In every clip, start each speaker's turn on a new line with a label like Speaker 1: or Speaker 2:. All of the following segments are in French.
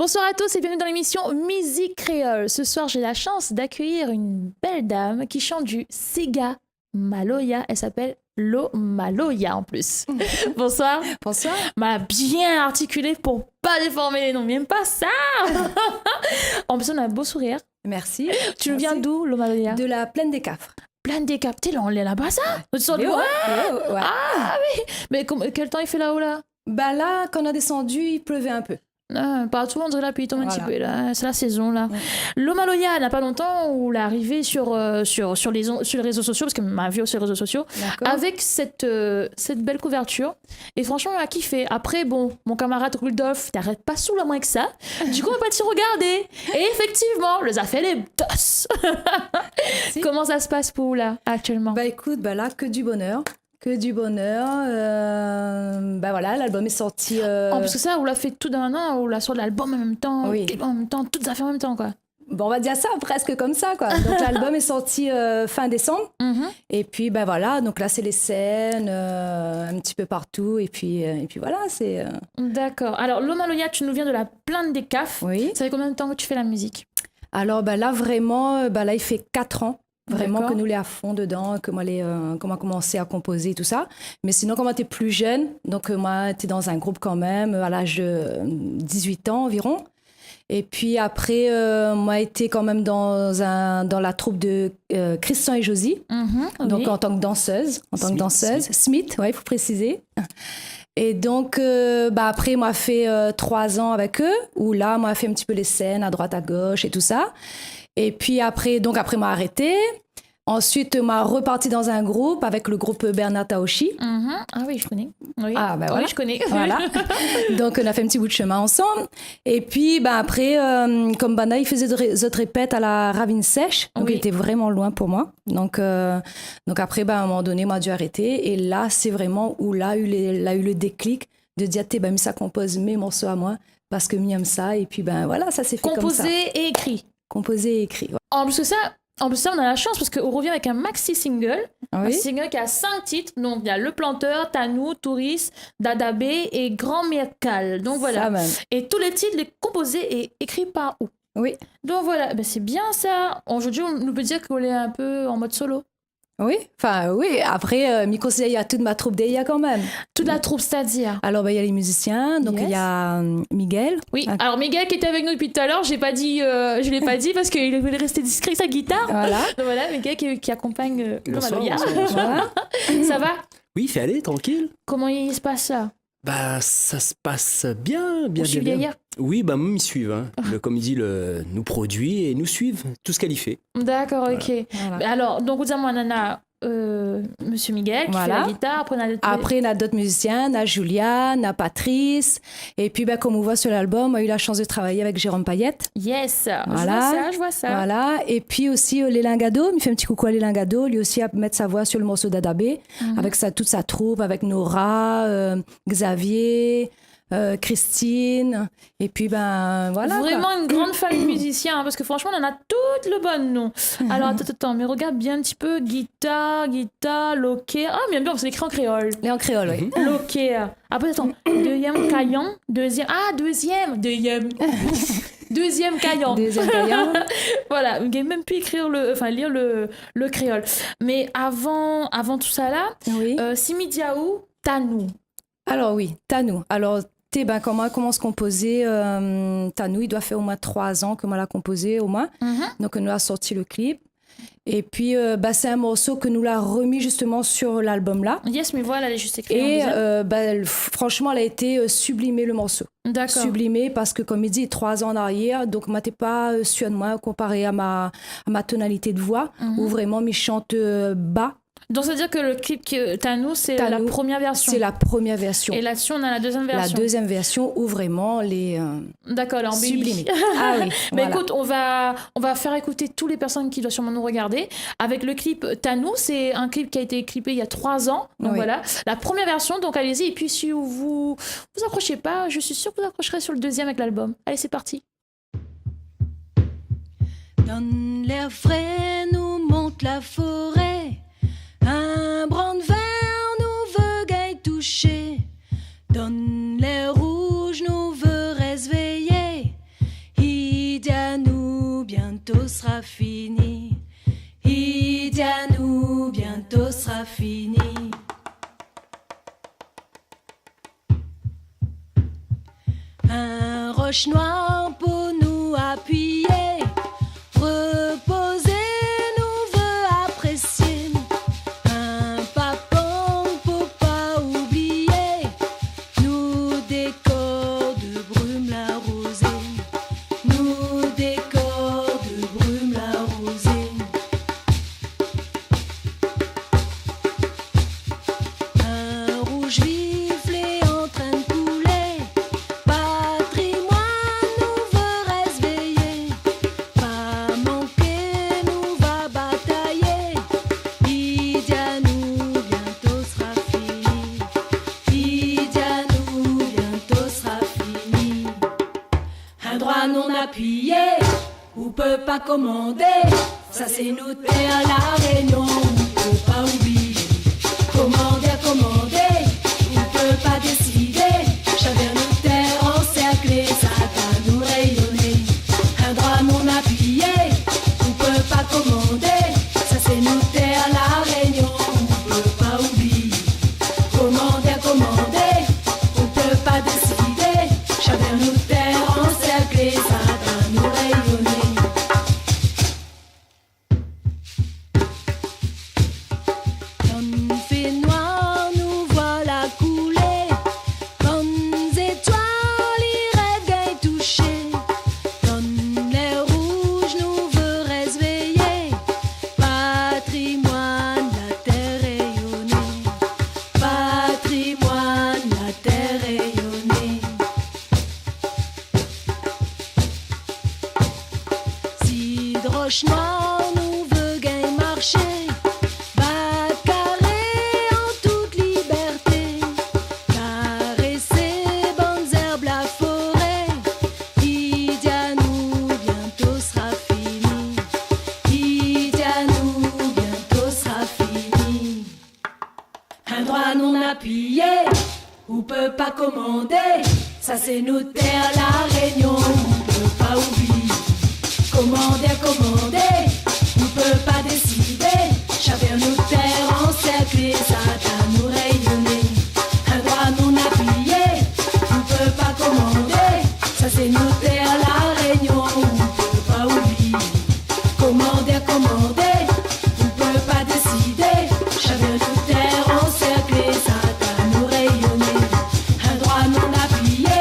Speaker 1: Bonsoir à tous et bienvenue dans l'émission Musique Créole. Ce soir, j'ai la chance d'accueillir une belle dame qui chante du Sega Maloya. Elle s'appelle Lo Maloya en plus. Bonsoir.
Speaker 2: Bonsoir.
Speaker 1: M'a bien articulé pour pas déformer les noms, même pas ça. En plus, on a un beau sourire.
Speaker 2: Merci.
Speaker 1: Tu nous viens d'où, Lo Maloya?
Speaker 2: De la plaine des Cafres.
Speaker 1: Plaine des Cafres. T'es là, on est là-bas, ça?
Speaker 2: Ouais.
Speaker 1: Ah oui. Mais quel temps il fait là-haut là?
Speaker 2: Bah là, quand on a descendu, il pleuvait un peu.
Speaker 1: Ah, partout, on dirait la pluie tombe un petit
Speaker 2: Voilà.
Speaker 1: peu. Là. C'est la saison, là.
Speaker 2: Ouais.
Speaker 1: Lo Maloya, il n'y a pas longtemps, où elle est arrivée sur les réseaux sociaux, parce que m'a vu sur les réseaux sociaux,
Speaker 2: D'accord.
Speaker 1: avec cette belle couverture. Et franchement, on a kiffé. Après, bon, mon camarade Rudolph, t'arrêtes pas sous la moins que ça. Du coup, on va pas t'y regarder. Et effectivement, les a fait les dos. Comment ça se passe pour vous, là, actuellement?
Speaker 2: Bah écoute, bah là, que du bonheur. Que du bonheur. Bah voilà, l'album est sorti.
Speaker 1: En plus que ça, on l'a fait tout d'un an, on l'a sorti l'album en même temps,
Speaker 2: Oui.
Speaker 1: le clip en même temps, toutes les affaires en même temps, quoi.
Speaker 2: Bon, on va dire ça presque comme ça, quoi. Donc l'album est sorti fin décembre.
Speaker 1: Mhm.
Speaker 2: Et puis, bah voilà, donc là, c'est les scènes un petit peu partout. Et puis voilà, c'est.
Speaker 1: D'accord. Alors, Lo Maloya, tu nous viens de la plaine des Cafres.
Speaker 2: Oui.
Speaker 1: Ça fait combien de temps que tu fais la musique?
Speaker 2: Alors, bah là, vraiment, bah là, il fait 4 ans. Vraiment
Speaker 1: D'accord.
Speaker 2: que nous, les à fond dedans, que moi, comment commencer à composer et tout ça. Mais sinon, quand moi, t'es plus jeune, donc moi, t'es dans un groupe quand même, à l'âge de 18 ans environ. Et puis après, moi, été quand même dans la troupe de Christian et Josie, donc
Speaker 1: Oui.
Speaker 2: en tant que danseuse.
Speaker 3: Smith.
Speaker 2: Smith, ouais, il faut préciser. Et donc, bah après, moi, fait 3 ans avec eux, où là, moi, fait un petit peu les scènes à droite, à gauche et tout ça. Et puis après, moi, arrêté. Ensuite, m'a reparti dans un groupe avec le groupe Bernard Taoshi.
Speaker 1: Mhm. Ah oui, je connais. Oui.
Speaker 2: Ah, bah voilà.
Speaker 1: Oui, je connais.
Speaker 2: Voilà. Donc, on a fait un petit bout de chemin ensemble. Et puis, bah, après, comme Banda, il faisait des autres répètes à la Ravine Sèche. Donc,
Speaker 1: Oui.
Speaker 2: il était vraiment loin pour moi. Donc après, bah, à un moment donné, moi, dû arrêter. Et là, c'est vraiment où là, il a eu le déclic de dire, t'es, ben, ça compose mes morceaux à moi parce que m'aime ça. Et puis, ben, voilà, ça s'est fait comme ça.
Speaker 1: Composé et écrit.
Speaker 2: Composé et écrit. Ouais.
Speaker 1: En plus de ça, on a la chance parce qu'on revient avec un maxi single. Un
Speaker 2: Oui.
Speaker 1: single qui a 5 titres. Donc, il y a Le Planteur, Tanou, Touriste, Dadabé et Grand Mercal. Donc, voilà.
Speaker 2: Ça même.
Speaker 1: Et tous les titres, les composés et écrits par où?
Speaker 2: Oui.
Speaker 1: Donc, voilà. Ben, c'est bien ça. Aujourd'hui, on nous peut dire qu'on est un peu en mode solo.
Speaker 2: Oui. Enfin, oui. Après, m'y conseille, il y a toute ma troupe d'Eya quand même.
Speaker 1: Toute la troupe, c'est-à-dire.
Speaker 2: Alors, bah, il y a les musiciens. Donc,
Speaker 1: Yes.
Speaker 2: il y a Miguel.
Speaker 1: Oui,
Speaker 2: Ah.
Speaker 1: alors Miguel qui était avec nous depuis tout à l'heure, je l'ai pas dit parce qu'il voulait rester discret avec sa guitare.
Speaker 2: Voilà.
Speaker 1: Donc voilà, Miguel qui accompagne Lo
Speaker 3: Bonsoir,
Speaker 1: Maloya.
Speaker 3: bonsoir, bonsoir.
Speaker 2: Voilà.
Speaker 1: Ça va?
Speaker 3: Oui, fait aller, tranquille.
Speaker 1: Comment il se passe ça?
Speaker 3: Bah, ça se passe bien,
Speaker 1: On
Speaker 3: bien,
Speaker 1: suit
Speaker 3: bien.
Speaker 1: derrière?
Speaker 3: Oui, bah, même ils suivent. Hein. Le comédie nous produit et nous suivent tout ce qu'elle y fait.
Speaker 1: D'accord, ok.
Speaker 2: Voilà.
Speaker 1: Mais alors, donc vous avez moi, Nana, Monsieur Miguel qui fait
Speaker 2: Voilà.
Speaker 1: la guitare. Après, on a
Speaker 2: Après, on a d'autres musiciens, on a Julia, on a Patrice. Et puis, bah, comme on voit sur l'album, on a eu la chance de travailler avec Jérôme Payette.
Speaker 1: Yes,
Speaker 2: Voilà.
Speaker 1: je vois ça.
Speaker 2: Voilà. Et puis aussi, Lélingado, il fait un petit coucou à Lélingado, lui aussi à mettre sa voix sur le morceau d'Adabé, avec toute sa troupe, avec Nora, Xavier, Christine. Et puis, ben, voilà. quoi.
Speaker 1: Vraiment une grande famille de musiciens, hein, parce que franchement, on en a toutes le bon nom. Alors, attends, mais regarde bien un petit peu. Guitare, loquet. Ah, bien, c'est écrit en créole.
Speaker 2: Et en créole, oui.
Speaker 1: Loquet. Après, attends, deuxième caillon. Deuxième caillon.
Speaker 2: Deuxième gagnant.
Speaker 1: Voilà, il n'a même pu lire le créole. Mais avant tout ça là,
Speaker 2: Oui.
Speaker 1: Simi Diaou, Tanou.
Speaker 2: Alors oui, Tanou. Alors, ben, comment elle commence à composer Tanou, il doit faire au moins 3 ans que moi l'a composé, au moins. Donc, nous a sorti le clip. Et puis, bah, c'est un morceau que nous l'a remis justement sur l'album là.
Speaker 1: Yes, mais voilà, elle est juste écrite.
Speaker 2: Et bah, franchement, elle a été sublimée, le morceau.
Speaker 1: D'accord.
Speaker 2: Sublimée parce que, comme il dit, 3 ans en arrière, donc moi, t'es pas sûr de moi comparé à ma tonalité de voix, où vraiment, je chante bas.
Speaker 1: Donc, ça veut dire que le clip Tanou, c'est la
Speaker 2: Tanou,
Speaker 1: première version.
Speaker 2: C'est la première version.
Speaker 1: Et là-dessus, on a la deuxième
Speaker 2: La
Speaker 1: version.
Speaker 2: deuxième version où vraiment les
Speaker 1: D'accord, alors
Speaker 2: sublimés. Ah oui.
Speaker 1: Mais
Speaker 2: voilà.
Speaker 1: écoute, on va faire écouter toutes les personnes qui doivent sûrement nous regarder avec le clip Tanou. C'est un clip qui a été clippé il y a 3 ans. Donc
Speaker 2: Oui.
Speaker 1: voilà, la première version. Donc allez-y. Et puis si vous accrochez pas, je suis sûre que vous accrocherez sur le deuxième avec l'album. Allez, c'est parti.
Speaker 4: Dans l'air frais nous monte la forêt, un brin de vert nous veut gaille toucher. Dans l'air rouge nous veut réveiller, fini. Un roche noire pour nous appuyer, reposer nous veut apprécier. Un papon pour pas oublier, nous décor de brume la rosée, nous décor de brume la rosée. Un rouge viflé en train de couler, patrimoine nous veut réveiller, pas manquer nous va batailler, Idianou bientôt sera fini, Idianou bientôt sera fini. Un droit non appuyé, ou peut pas commander, ça c'est nous terre à la Réunion, on peut pas oublier. Commander à commander, on peut pas décider. Chavert nous terre encerclée, ça va nous rayonner. Un droit non appuyé, on peut pas commander, ça c'est nous terre à la Réunion, on peut pas oublier. Commander à commander, on peut pas décider. Chavert nous terre encerclée, ça va nous rayonner. Comme fait noir, nous voilà couler. Comme étoiles, irréveillées touchées. Comme les rouges, nous veut réveiller. Patrimoine, la terre rayonnée. Patrimoine, la terre rayonnée. Si droche noire, nous veut gain marcher. Carré en toute liberté, caresser bonnes herbes la forêt, Idianou bientôt sera fini, Idianou bientôt sera fini. Un droit non appuyé, ou peut pas commander, ça c'est nous terre la Réunion, on peut pas oublier. Commander à commander, on peut pas décider. Chavert nous terre encerclée, ça va nous rayonner. Un droit non appuyé, on peut pas commander, ça c'est nous terre la Réunion, on peut pas oublier. Commander à commander, on peut pas décider. Chavert nous terre encerclée, ça va nous rayonner. Un droit non appuyé,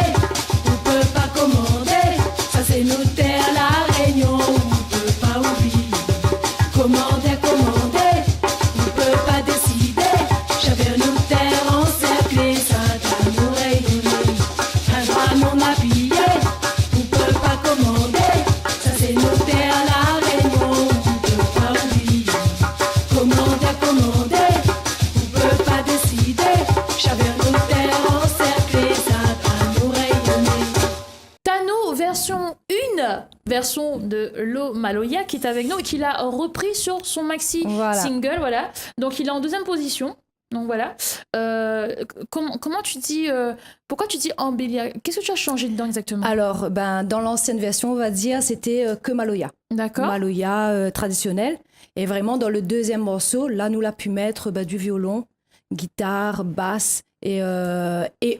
Speaker 4: on peut pas commander, ça c'est nous terre la Réunion, on peut pas oublier. Commander à commander, on peut pas décider. Chavert nous terre encerclée, ça va nous rayonner. Un droit non appuyé, on peut pas commander, ça c'est nous terre la Réunion, on peut pas oublier. Commander à commander, on peut pas décider. Chavert nous terre encerclée, ça va nous rayonner.
Speaker 1: Tanou, version 1, version de Lo Maloya qui est avec nous et qu'il a repris sur son maxi
Speaker 2: Voilà.
Speaker 1: single, voilà. Donc il est en deuxième position. Donc voilà. Comment tu dis, pourquoi tu dis embellir? Qu'est-ce que tu as changé dedans exactement?
Speaker 2: Alors, dans l'ancienne version, on va dire, c'était que Maloya.
Speaker 1: D'accord.
Speaker 2: Maloya traditionnel. Et vraiment, dans le deuxième morceau, là, nous l'a pu mettre du violon, guitare, basse. Et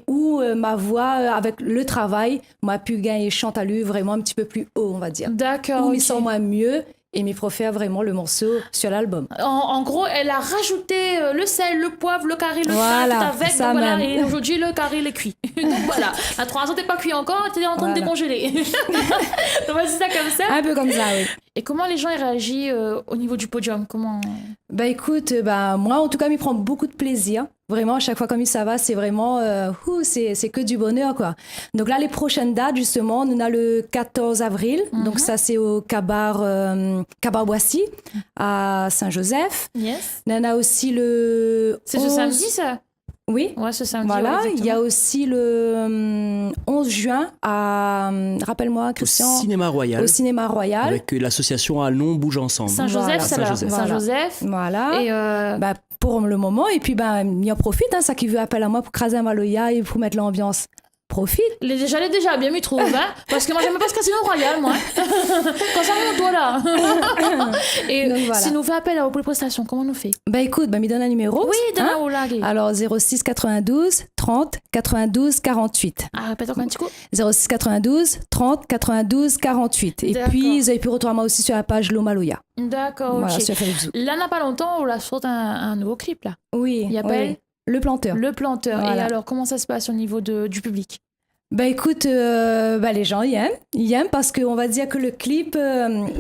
Speaker 2: où ma voix, avec le travail, m'a pu gagner chant à lui vraiment un petit peu plus haut, on va dire.
Speaker 1: D'accord.
Speaker 2: Où
Speaker 1: ok.
Speaker 2: il sent moi mieux et m'y préfère vraiment le morceau sur l'album.
Speaker 1: En gros, elle a rajouté le sel, le poivre, le curry, le
Speaker 2: Voilà,
Speaker 1: sel, tout avec.
Speaker 2: ça
Speaker 1: Donc voilà,
Speaker 2: même.
Speaker 1: et aujourd'hui, le curry, il est cuit. Donc voilà, à 3 ans, t'es pas cuit encore, t'es en train de
Speaker 2: Voilà.
Speaker 1: décongeler. Donc vas-y, ça comme ça.
Speaker 2: Un peu comme ça, oui.
Speaker 1: Et comment les gens ils réagissent au niveau du podium? Comment...
Speaker 2: Écoute, moi en tout cas, m'y prend beaucoup de plaisir. Vraiment, à chaque fois comme ça va, c'est vraiment, c'est que du bonheur, quoi. Donc là, les prochaines dates, justement, on a le 14 avril. Donc ça, c'est au Cabar Boissy, à Saint-Joseph.
Speaker 1: Yes.
Speaker 2: On a aussi le...
Speaker 1: C'est ce
Speaker 2: 11
Speaker 1: samedi, ça?
Speaker 2: Oui.
Speaker 1: Ouais, ce samedi.
Speaker 2: Voilà,
Speaker 1: ouais,
Speaker 2: il y a aussi le 11 juin à, rappelle-moi,
Speaker 3: Au
Speaker 2: Christian,
Speaker 3: Cinéma Royal,
Speaker 2: au Cinéma Royal.
Speaker 3: avec l'association Allons Bouge Ensemble.
Speaker 1: Saint-Joseph,
Speaker 2: Voilà,
Speaker 1: c'est là.
Speaker 3: Saint-Joseph.
Speaker 1: Saint-Joseph.
Speaker 2: Voilà.
Speaker 1: Et
Speaker 2: Pour le moment, et puis, il en profite, ça qui veut appel à moi pour craser un Maloya et pour mettre l'ambiance. profite.
Speaker 1: J'allais déjà bien m'y trouver, hein, parce que moi j'aime pas ce casino royal, moi. Quand ça monte, voilà. Et
Speaker 2: Donc, voilà.
Speaker 1: si nous fait appel à vos prestations, comment on nous fait?
Speaker 2: Bah écoute, bah, me donne un numéro.
Speaker 1: Oui, de
Speaker 2: hein.
Speaker 1: la Oulagé.
Speaker 2: Alors 06 92 30 92 48.
Speaker 1: Ah, répète encore un petit coup.
Speaker 2: 06 92 30 92 48. Et
Speaker 1: D'accord.
Speaker 2: puis, vous avez pu retrouver moi aussi sur la page Lomaloya.
Speaker 1: D'accord,
Speaker 2: Voilà,
Speaker 1: ok.
Speaker 2: sur Facebook.
Speaker 1: Là, n'a pas longtemps, on a sorti un nouveau clip, là.
Speaker 2: Oui.
Speaker 1: Il appelle
Speaker 2: Le planteur.
Speaker 1: Le Planteur. Et
Speaker 2: Voilà.
Speaker 1: alors, comment ça se passe au niveau du public?
Speaker 2: Bah écoute, les gens ils aiment parce qu'on va dire que le clip,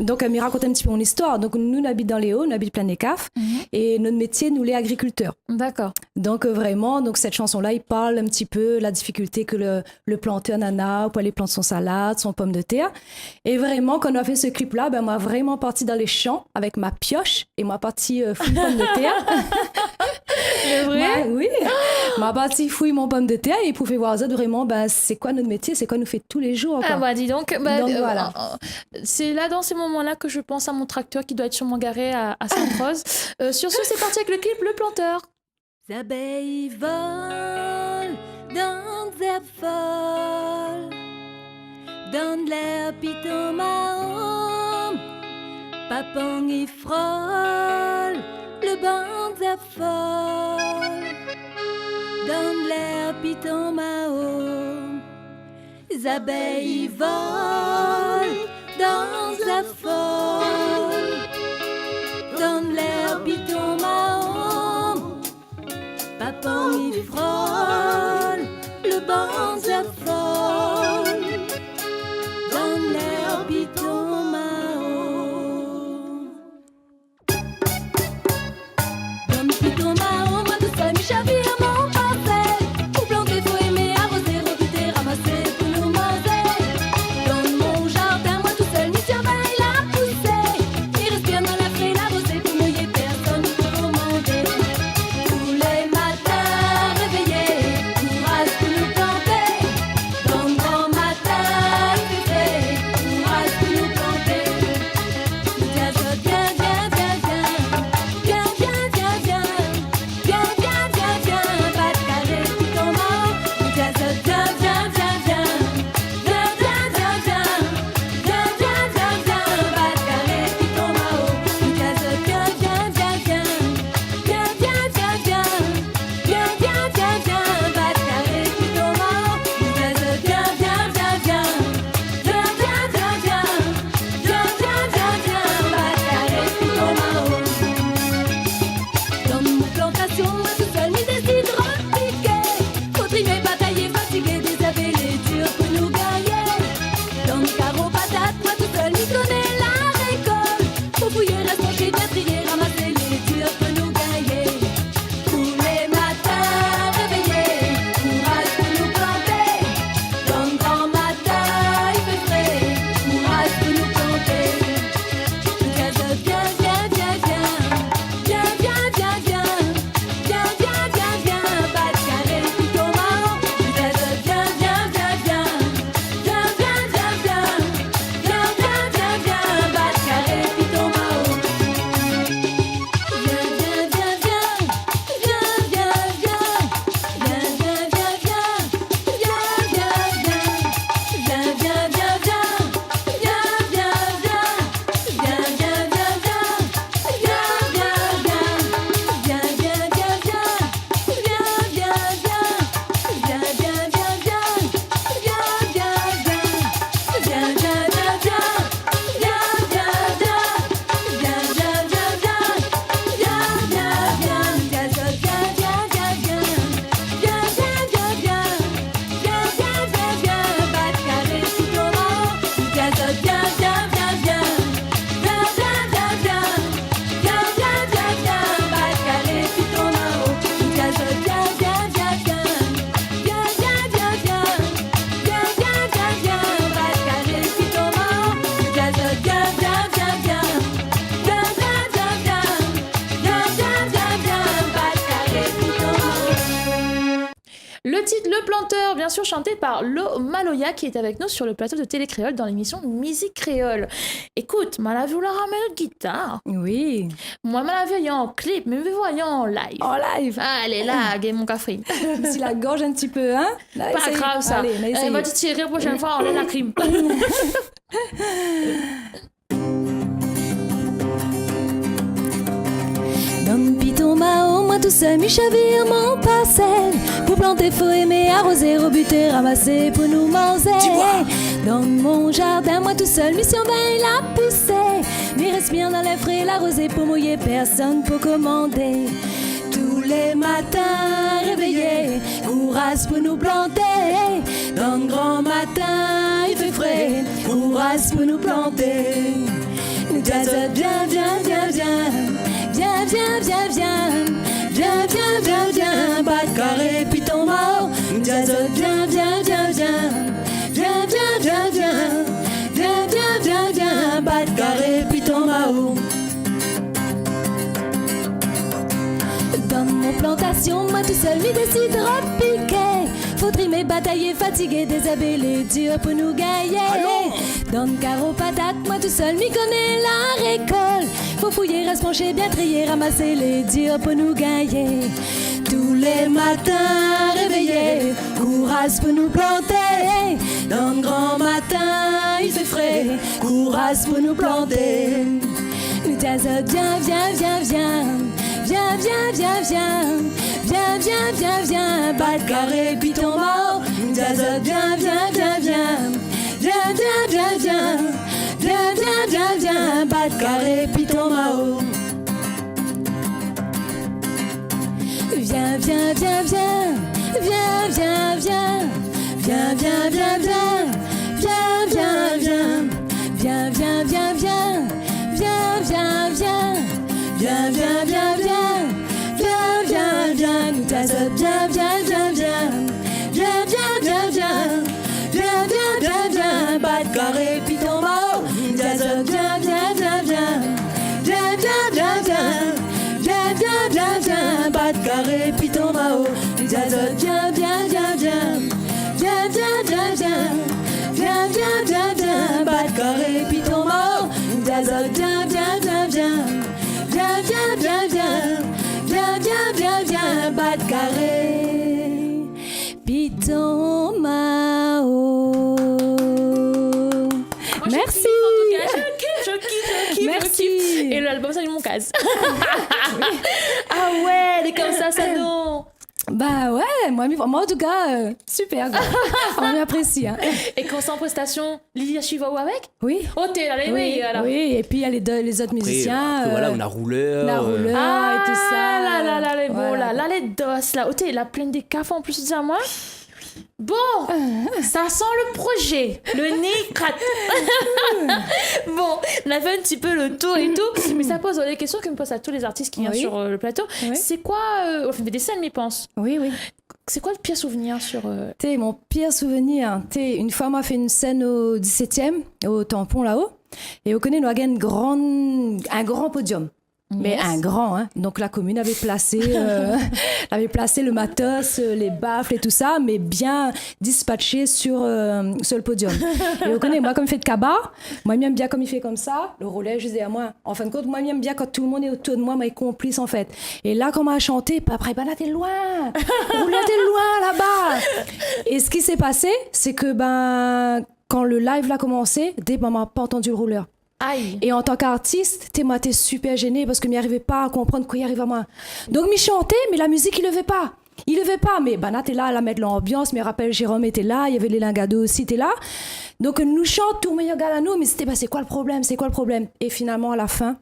Speaker 2: donc il raconte un petit peu mon histoire. Donc nous, on habite dans les Hauts, on habite plein des caves, et notre métier, nous les agriculteurs.
Speaker 1: D'accord.
Speaker 2: Donc vraiment, donc cette chanson-là, il parle un petit peu la difficulté que le planteur nana pour aller planter son salade, son pomme de terre. Et vraiment, quand on a fait ce clip-là, ben moi vraiment parti dans les champs avec ma pioche et moi parti fouiller pomme de terre.
Speaker 1: C'est vrai?
Speaker 2: Oui. Ma partie fouille mon pomme de terre et pour faire voir aux autres vraiment, ben c'est quoi notre métier, c'est quoi nous fait tous les jours. Quoi.
Speaker 1: Ah bah dis donc,
Speaker 2: Donc, voilà.
Speaker 1: C'est là dans ces moments-là que je pense à mon tracteur qui doit être sûrement garé à Sainte-Rose. Sur ce, c'est parti avec le clip Le Planteur.
Speaker 4: Les abeilles volent dans les folles, dans l'air piton mahom, papang et frôle, le banc des folles, dans l'air piton mahom, les abeilles volent dans les folles, dans l'air piton mahom. Papa y frôle le banc de folle dans l'air piton mao. Dans le piton mao, moi tout seul, mi chavire mon passé. Pour planter, faut aimer, arroser, recruter, ramasser pour nous manger. Dans mon jardin, moi tout seul, mi surveille la poussée. Mi respire dans la feuille, la rosée pour mouiller personne pour commander. Tous les matins réveillés
Speaker 1: sûr chantée par Lo Maloya qui est avec nous sur le plateau de Télé Créole dans l'émission Musique Créole. Écoute, moi la voulu ramener une guitare.
Speaker 2: Oui.
Speaker 1: Moi la voyons en clip, mais me voyons en live.
Speaker 2: En live.
Speaker 1: Allez là, gagne mon café.
Speaker 2: Si la gorge un petit peu, hein. Là,
Speaker 1: Pas
Speaker 2: essaye.
Speaker 1: grave ça.
Speaker 2: Allez, on a essayé.
Speaker 1: Va te tirer prochaine fois, on est la crime.
Speaker 5: Donne piton mao, moi tout seul, mi chavire mon parcelle. Pour planter, faut aimer, arroser, rebuter, ramasser pour nous manger. Dans mon jardin, moi tout seul, mission ben la pousser. Mi respire dans les frais, l'arroser pour mouiller, personne pour commander. Tous les matins réveillés, courage pour nous planter. Dans le grand matin, il fait frais, courage pour nous planter. Nous jazz, viens, viens, viens, viens. Viens, viens, viens, viens. Viens, viens, viens, viens. Pas de carré, puis ton mort. Jazz, viens, viens, viens, viens. Viens, viens, viens, viens. Viens, viens, viens, viens. Pas de carré, puis ton mort. Dans mon plantation, moi tout seul, m'y décide repiquer. Faut trimer, batailler, fatiguer, déshabiller, dur pour nous gagner. Dans le carreau patate, moi tout seul, m'y connais la récolte. Faut fouiller, reste penché, bien trier, ramasser les durs pour nous gagner. Tous les matins réveillés, courage pour nous planter. Dans le grand matin, il fait frais, courage pour nous planter. Nous jazz, viens, viens, viens, viens. Viens, viens, viens, viens. Viens, viens, viens, viens. Pas de carré, puis ton mort. Jazz, viens, viens, viens, viens. Viens, viens, viens, viens. Viens, viens, viens, viens. Pas de carré, puis ton mort. Viens, viens, viens, viens. Viens, viens, viens. Viens, viens, viens, viens. Viens, viens, viens. Viens, viens, viens, viens. Viens, viens, viens. Viens, viens, viens, viens. Viens, viens, viens. Nous jazz, viens, viens, viens, viens. Viens, viens, viens, viens. Viens, viens, viens, viens. Pas de carré, puis ton mort. Jazz, viens, viens, viens, viens. Viens, viens, viens, viens. Viens, viens, viens, viens. Pas de carré, puis ton mort. Jazz, viens, viens, viens, viens. Viens, viens, viens, viens. Viens, viens, viens, viens. Pas de carré, puis ton mort. Jazz, viens, viens, viens, viens. Viens, viens, viens, viens. Viens, viens, viens, viens. Pas de carré, puis ton mao. Merci.
Speaker 1: Je kiffe.
Speaker 2: Merci.
Speaker 1: Et l'album, ça, il mon case. Ah ouais, des comme ça non.
Speaker 2: Bah ouais, moi en tout cas, super. Quoi. On m'apprécie. Hein.
Speaker 1: Et quand c'est en prestation, Lilia Chiva ou avec?
Speaker 2: Oui.
Speaker 1: Oh, t'es là,
Speaker 2: Oui,
Speaker 1: alors.
Speaker 2: oui, et puis il y a les autres musiciens.
Speaker 3: Après, voilà, on a rouleur.
Speaker 2: La rouleur
Speaker 1: Ah,
Speaker 2: et tout ça.
Speaker 1: là, les beaux,
Speaker 2: Voilà.
Speaker 1: là, les dos, là. Oh, t'es la pleine des cafés en plus, tu dis à moi. Bon, ça sent le projet, le nez crate. Bon, on a fait un petit peu le tour et tout, mais ça pose des questions que me posent à tous les artistes qui viennent
Speaker 2: Oui.
Speaker 1: sur le plateau.
Speaker 2: Oui.
Speaker 1: C'est quoi, on fait des scènes, mais pense.
Speaker 2: Oui, oui.
Speaker 1: C'est quoi le pire souvenir sur...
Speaker 2: T'es mon pire souvenir. T'es une fois, moi, fait une scène au 17e, au tampon là-haut, et on connaît, nous avons un grand podium. Mais
Speaker 1: Yes.
Speaker 2: un grand, hein. Donc la commune avait placé le matos, les baffles et tout ça, mais bien dispatché sur le podium. Et vous connaissez, moi comme il fait de cabas, moi j'aime bien comme il fait comme ça, le relais, je disais à moi, en fin de compte, moi j'aime bien quand tout le monde est autour de moi, moi est complice en fait. Et là, quand on a chanté, puis après, bah là t'es loin, roulez t'es loin là-bas. Et ce qui s'est passé, c'est que quand le live l'a commencé, dès on m'a pas entendu le rouleur.
Speaker 1: Aïe.
Speaker 2: Et en tant qu'artiste, moi, t'es super gênée parce que je n'arrivais pas à comprendre quoi il arrive à moi. Donc, je chantais, mais la musique, il levait pas. Il levait pas, mais Bana t'es là à la mettre l'ambiance. Mais rappelle, Jérôme était là, il y avait les Lingado aussi, t'es là. Donc, nous chantons, tout le monde regarde à nous, mais c'était, c'est quoi le problème? C'est quoi le problème? Et finalement, à la fin,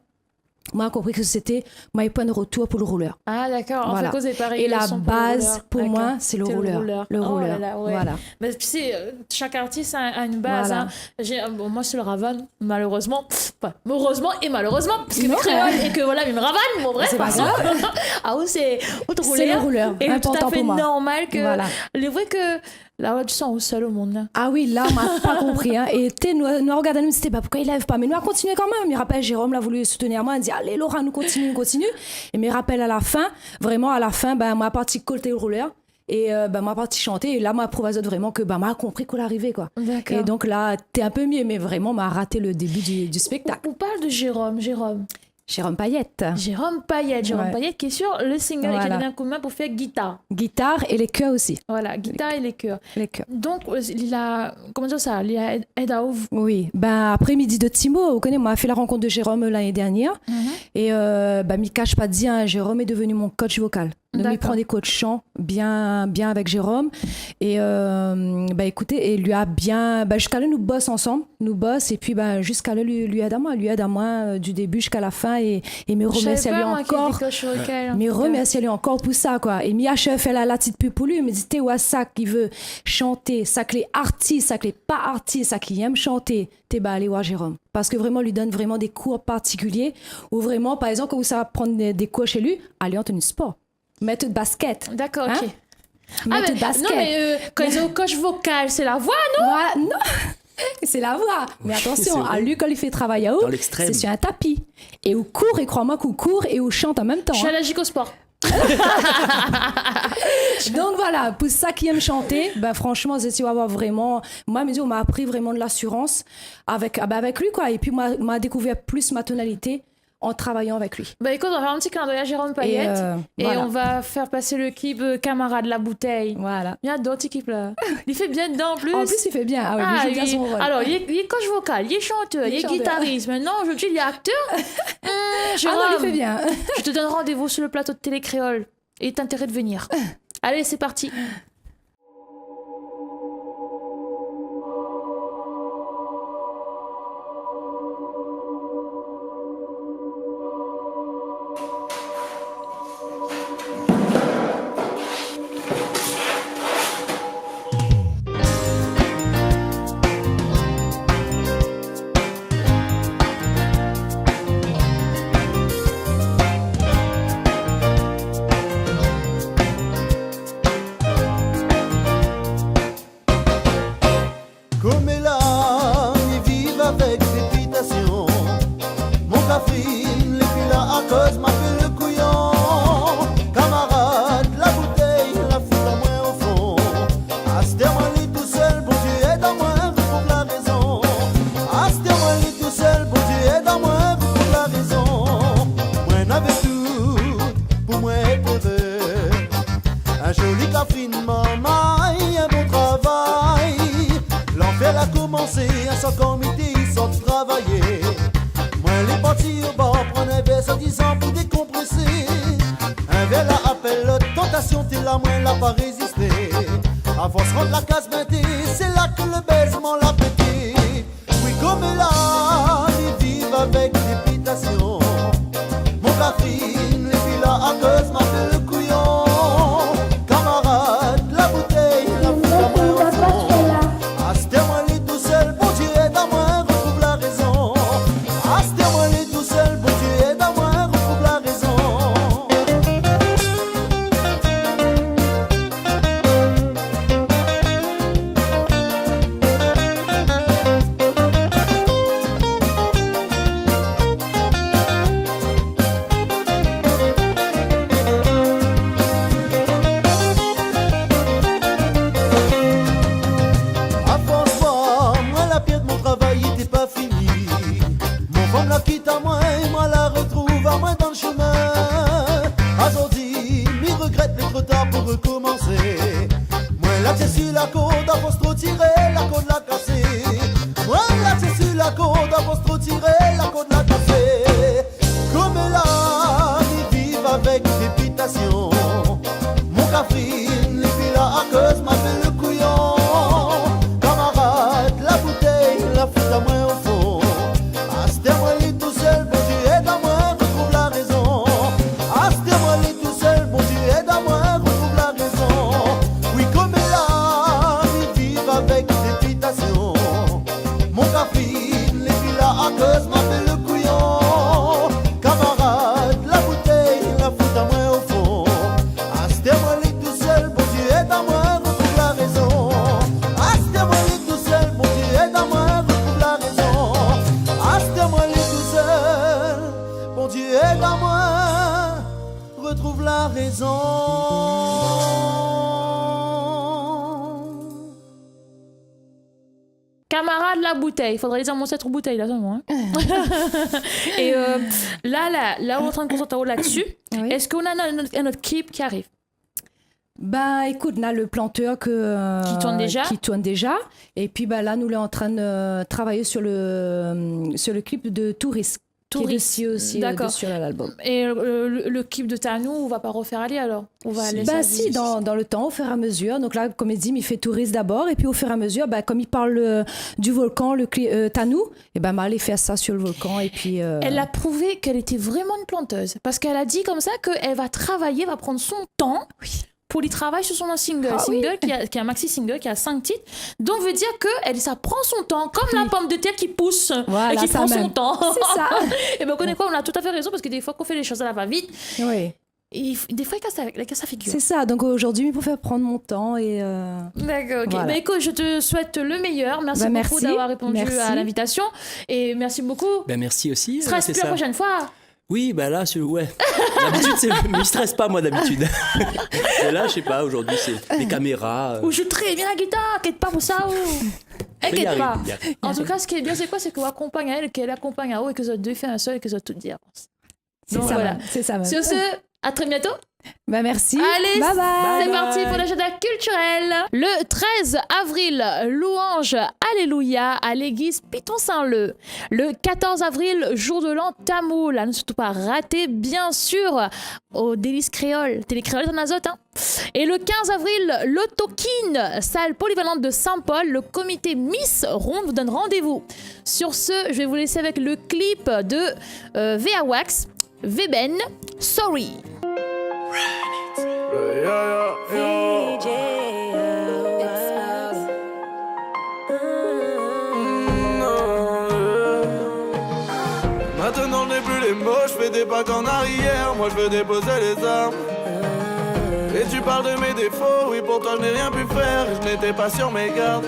Speaker 2: moi, j'ai compris que c'était mon point de retour pour le rouleur.
Speaker 1: Ah, d'accord. En
Speaker 2: Voilà.
Speaker 1: fait, c'est pareil.
Speaker 2: Et la base, pour
Speaker 1: D'accord.
Speaker 2: moi, c'est le rouleur. Le
Speaker 1: Oh
Speaker 2: rouleur.
Speaker 1: là là, ouais.
Speaker 2: Voilà.
Speaker 1: Mais tu sais, chaque artiste a une base.
Speaker 2: Voilà.
Speaker 1: Hein. Bon, moi, c'est le Ravan, malheureusement. Enfin, heureusement et malheureusement, parce que
Speaker 2: Non,
Speaker 1: mes créoles et que voilà, mais me Ravan, mon vrai,
Speaker 2: C'est pas
Speaker 1: façon. Ah oui, c'est autre
Speaker 2: C'est le rouleur.
Speaker 1: Et tout
Speaker 2: Important
Speaker 1: à fait
Speaker 2: pour moi.
Speaker 1: normal que.
Speaker 2: Voilà.
Speaker 1: Le vrai que. Là, tu sens au seul au monde. Là.
Speaker 2: Ah oui, là, on m'a pas compris. Hein. Et nous regardons, nous, c'était pourquoi il lève pas. Mais nous, on a continué quand même. Il rappelle, Jérôme l'a voulu soutenir moi. Il dit, allez, Laura, nous continue. Et me rappelle à la fin, vraiment à la fin, moi, parti côté le rouleur. Et moi, partie chanter. Et là, m'a prouvé vraiment que m'a compris qu'on arrivait, quoi.
Speaker 1: D'accord.
Speaker 2: Et donc là, t'es un peu mieux, mais vraiment, m'a raté le début du spectacle.
Speaker 1: On parle de Jérôme.
Speaker 2: Jérôme Payette.
Speaker 1: Jérôme Payette qui est sur le single et qui a
Speaker 2: Voilà.
Speaker 1: donné un coup de main pour faire guitare.
Speaker 2: Guitare et les chœurs aussi.
Speaker 1: Voilà, guitare et les chœurs.
Speaker 2: Les chœurs.
Speaker 1: Donc, il a, comment dire ça, il a aide à ouvrir.
Speaker 2: Oui, après Midi de Timo, vous connaissez, moi, j'ai fait la rencontre de Jérôme l'année dernière. Et m'y cache pas de dire, hein, Jérôme est devenu mon coach vocal. Donc, il prend des coachs chants bien avec Jérôme. Et écoutez, et lui a bien, jusqu'à là, nous bosse ensemble, et puis jusqu'à là, lui aide à moi du début jusqu'à la fin et me remercie à lui encore. Me remercie à lui encore pour ça, quoi. Et Mia Chef, elle a la petite pub pour lui, mais dit, t'es ouais, ça qui veut chanter, ça que les artistes, ça que les pas artistes, ça qui aiment chanter, t'es allez voir Jérôme. Parce que vraiment, lui donne vraiment des cours particuliers, ou vraiment, par exemple, quand vous savez prendre des cours chez lui, allez en tenue sport. Mettre de basket.
Speaker 1: D'accord, ok.
Speaker 2: Mettre de basket.
Speaker 1: Non, mais quand ils ont coach vocal, c'est la voix, non?
Speaker 2: Voilà, non. C'est la voix. Mais attention, à lui, quand il fait travail à haut, c'est sur un tapis. Et où court, et crois-moi qu'on court et où chante en même temps.
Speaker 1: Je suis allergique au sport.
Speaker 2: Donc voilà, pour ça qui aime chanter, franchement, tu vas avoir vraiment. Moi, on m'a appris vraiment de l'assurance avec lui, quoi. Et puis, m'a découvert plus ma tonalité en travaillant avec lui.
Speaker 1: Écoute, on va faire un petit clin d'œil à Jérôme Payette et
Speaker 2: voilà.
Speaker 1: on va faire passer le clip Camarade la bouteille.
Speaker 2: Voilà.
Speaker 1: Il y a d'autres équipes là. Il fait bien dedans en plus.
Speaker 2: En plus, il fait bien. Ah oui, il joue bien son rôle.
Speaker 1: Alors, il est coach vocal, il est chanteur, il est guitariste. Maintenant, aujourd'hui, il est acteur. Jérôme,
Speaker 2: non, il fait bien.
Speaker 1: Je te donne rendez-vous sur le plateau de Télé Créole. Et t'as intérêt de venir. Allez, c'est parti.
Speaker 6: Comme là, ils vivent avec réputation. Mon cafrine, les filles là à cause m'a fait le couillon. Camarade, la bouteille, la fout à moi au fond. Astère-moi lui tout seul, bon Dieu aide à moi, retrouve la raison. Astère-moi lui tout seul, bon Dieu aide à moi, retrouve la raison. Moi n'avais tout, pour moi être heureux. Un joli cafrine, maman, un bon travail. L'enfer a commencé, à son comité, ils sont travailler. Moi, les partis au bord, prendre un verre, soi-disant pour décompresser. Un verre là appelle l'autre, tentation, t'es là, moi, l'a pas résisté. À force rendre la case mentée, c'est là que le baisement l'a pété. Oui, comme là, ils vivent avec réputation. Mon cafrine, les filles là à cause m'a fait le couillon. Camarade, la bouteille, la fout à moi au fond. Astère-moi les tout seul, bon Dieu aide à moi, retrouve la raison. Astère-moi les tout seul, bon Dieu aide à moi, retrouve la raison. Avance-moi, moi la pierre de mon travail était pas fini. Mon femme la quitte à moi et moi la retrouve à moi dans le chemin. Aujourd'hui, m'y regrette mais trop tard pour recommencer. Moi la tête sur la côte, avance trop tirer, la côte la casser. Moi la tête sur la côte, avance trop tirer, la côte la casser. Comme là, ils vivent avec réputation. Mon cafrine, les filles là à cause m'a fait le couillon. Camarade, la bouteille, la fout à moi au fond. Astère-moi les tout seul, bon Dieu aide à moi, retrouve la raison. Astère-moi les tout seul, bon Dieu aide à moi, retrouve la raison. Oui, comme là, ils vivent avec réputation. Mon cafrine, les filles là à cause m'a fait le couillon. Camarade, la bouteille, la fout à moi au fond. Astère-moi les tout seul, bon Dieu aide à moi, retrouve la raison. Astère-moi les tout seul, bon Dieu aide à moi, retrouve la raison. Astère-moi les tout seul, bon Dieu aide à moi, retrouve la raison.
Speaker 1: Camarade la bouteille. Il faudrait dire mon ancêtre bouteille, là, seulement. Hein. Et là, on est en train de concentrer là-dessus.
Speaker 2: Oui.
Speaker 1: Est-ce qu'on a un autre clip qui arrive?
Speaker 2: Ben, écoute, on a le planteur
Speaker 1: Qui tourne déjà.
Speaker 2: Et puis, ben, là, nous, on est en train de travailler sur le clip de Touriste. Qui est aussi
Speaker 1: D'accord.
Speaker 2: sur l'album.
Speaker 1: Et le clip de Tanou, on va pas refaire aller alors? On va laisser
Speaker 2: Bah si, dans le temps, au fur et à mesure. Donc là, comme il dit, il fait Touriste d'abord. Et puis au fur et à mesure, bah, comme il parle du volcan, Tanou, et ben allez faire ça sur le volcan. Et puis,
Speaker 1: Elle a prouvé qu'elle était vraiment une planteuse. Parce qu'elle a dit comme ça qu'elle va travailler, va prendre son temps. Pour les travailler sur son single, qui est un maxi single qui a 5 titres. Donc veut dire que ça prend son temps, comme la pomme de terre qui pousse
Speaker 2: voilà,
Speaker 1: et qui prend son
Speaker 2: même.
Speaker 1: temps.
Speaker 2: C'est ça.
Speaker 1: Et ben on connaît quoi, on a tout à fait raison parce que des fois qu'on fait les choses à la va-vite,
Speaker 2: Oui.
Speaker 1: des fois il casse sa figure.
Speaker 2: C'est ça. Donc aujourd'hui, il faut faire prendre mon temps et.
Speaker 1: D'accord, ok.
Speaker 2: Voilà.
Speaker 1: Bah, écoute, je te souhaite le meilleur. Merci beaucoup
Speaker 2: merci.
Speaker 1: d'avoir répondu
Speaker 2: Merci.
Speaker 1: à l'invitation. Et merci beaucoup.
Speaker 3: Ben merci aussi.
Speaker 1: Stresse
Speaker 3: c'est
Speaker 1: plus
Speaker 3: ça.
Speaker 1: la prochaine fois.
Speaker 3: Oui, bah là, ouais. D'habitude, mais je stresse pas, moi, d'habitude. Mais là, je sais pas, aujourd'hui, c'est les caméras.
Speaker 1: Ou je joue très bien la guitare, inquiète pas pour ça.
Speaker 3: Mais
Speaker 1: Inquiète pas.
Speaker 3: il y arrive.
Speaker 1: En tout cas, ce qui est bien, c'est quoi? C'est qu'on accompagne elle, qu'elle accompagne à haut et que ça deux fait un seul et que ça tout dit avance.
Speaker 2: C'est
Speaker 1: Donc,
Speaker 2: ça.
Speaker 1: voilà.
Speaker 2: Même. C'est ça. Même.
Speaker 1: Sur ce, à très bientôt.
Speaker 2: Bah merci.
Speaker 1: Allez,
Speaker 2: bye bye.
Speaker 1: c'est parti pour l'agenda culturel. Le 13 avril, louange Alléluia à l'église Piton-Saint-Leu. Le 14 avril, jour de l'an tamoul. À ne surtout pas rater, bien sûr, au Délice Créole. Télé Créole est en azote, hein. Et le 15 avril, l'Autokin, salle polyvalente de Saint-Paul. Le comité Miss Ronde vous donne rendez-vous. Sur ce, je vais vous laisser avec le clip de V.A. Wax, Veben, Sorry.
Speaker 7: Maintenant je n'ai plus les mots, je fais des pas qu'en arrière. Moi je veux déposer les armes. Et tu parles de mes défauts, oui pour toi je n'ai rien pu faire. Je n'étais pas sur mes gardes,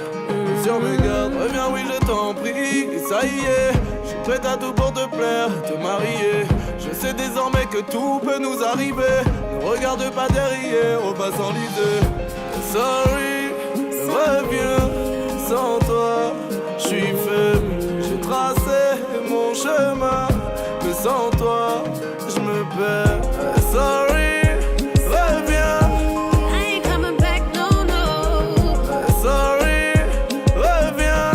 Speaker 7: sur mes gardes. Reviens oui je t'en prie, et ça y est. Je suis prêt à tout pour te plaire, te marier. Je sais désormais que tout peut nous arriver. Ne regarde pas derrière, on va s'enliser. Sorry, reviens, sans toi, je suis faible. J'ai tracé mon chemin, mais sans toi, je me perds. Sorry, reviens.
Speaker 4: I ain't coming back, no, no.
Speaker 7: Sorry, reviens.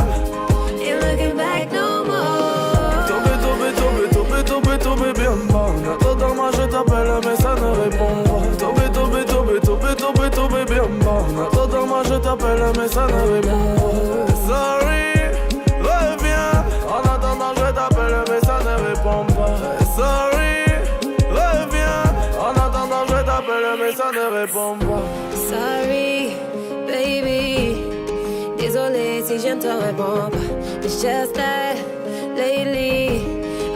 Speaker 4: Ain't looking back no more.
Speaker 7: Tombé bien bas. En attendant moi je t'appelle mais ça ne répond pas. Tombé bien bas. En attendant moi je t'appelle mais ça ne répond pas. Sorry, reviens. En attendant je t'appelle mais ça ne répond pas. Sorry, reviens. En attendant je t'appelle mais ça ne répond pas.
Speaker 4: Sorry, baby. Désolé si je ne te réponds pas. It's just that lately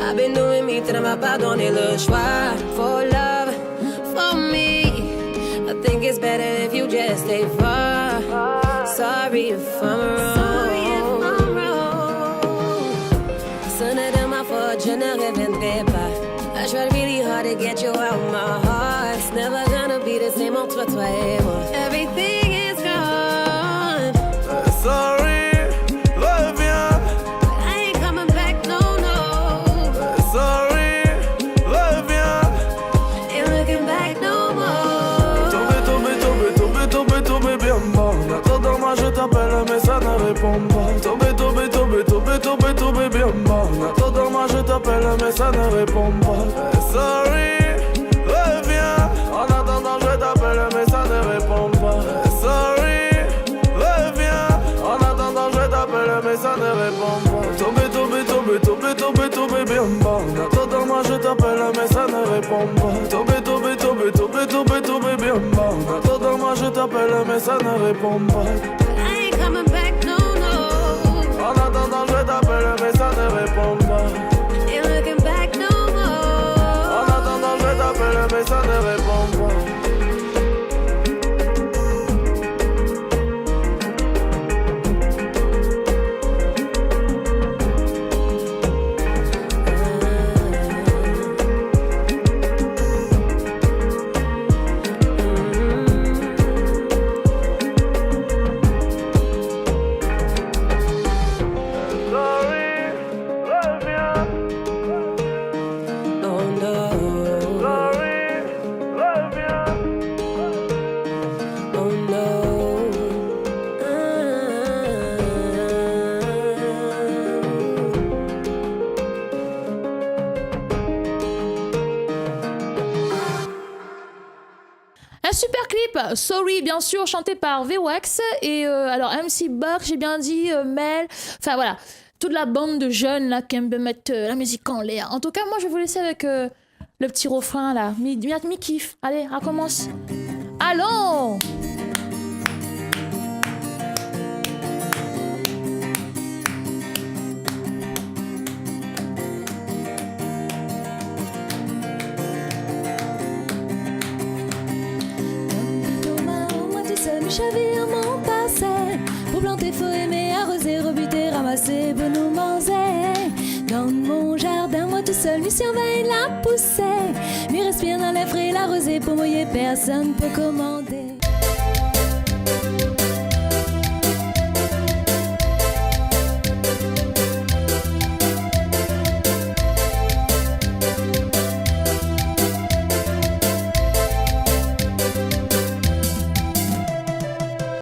Speaker 4: I've been doing me, tu ne m'as pas donné le choix. For love, for me, I think it's better if you just stay far. Sorry if I'm wrong. Ce n'est de ma faute, je ne reviendrai pas. I tried really hard to get you out of my heart. It's never gonna be the same entre toi et moi. Everything is gone.
Speaker 7: Sorry, reviens.
Speaker 4: I ain't coming back, no, no.
Speaker 7: Sorry, reviens.
Speaker 4: Ain't looking back no more.
Speaker 7: Tombé bien bas. En attendant moi je t'appelle mais ça ne répond pas. Tombé bien bas. En attendant moi je t'appelle mais ça ne répond pas. Sorry, reviens. En attendant je t'appelle mais ça ne répond pas. Sorry, reviens. En attendant je t'appelle mais ça ne répond pas. Tombé bien bas. En attendant moi je t'appelle mais ça ne répond pas. Tombé bien bas. En attendant moi je t'appelle mais ça ne répond pas.
Speaker 4: I ain't coming back, no, no.
Speaker 7: En attendant je t'appelle mais ça ne répond pas.
Speaker 4: Ain't looking back no more.
Speaker 7: En attendant je t'appelle mais ça ne répond pas.
Speaker 1: clip Sorry, bien sûr, chanté par V-Wax. Et alors, MC Buck, j'ai bien dit, Mel. Enfin, voilà. Toute la bande de jeunes là, qui aiment mettre la musique en l'air. En tout cas, moi, je vais vous laisser avec le petit refrain là. Mi-kiff. Allez, on commence. Allons!
Speaker 5: Chavire mon passé pour planter, faut aimer, arroser, rebuter, ramasser, nous manger. Dans mon jardin, moi tout seul, m'y surveille la poussée. M'y respire dans les frais, la rosée pour mouiller, personne peut commander.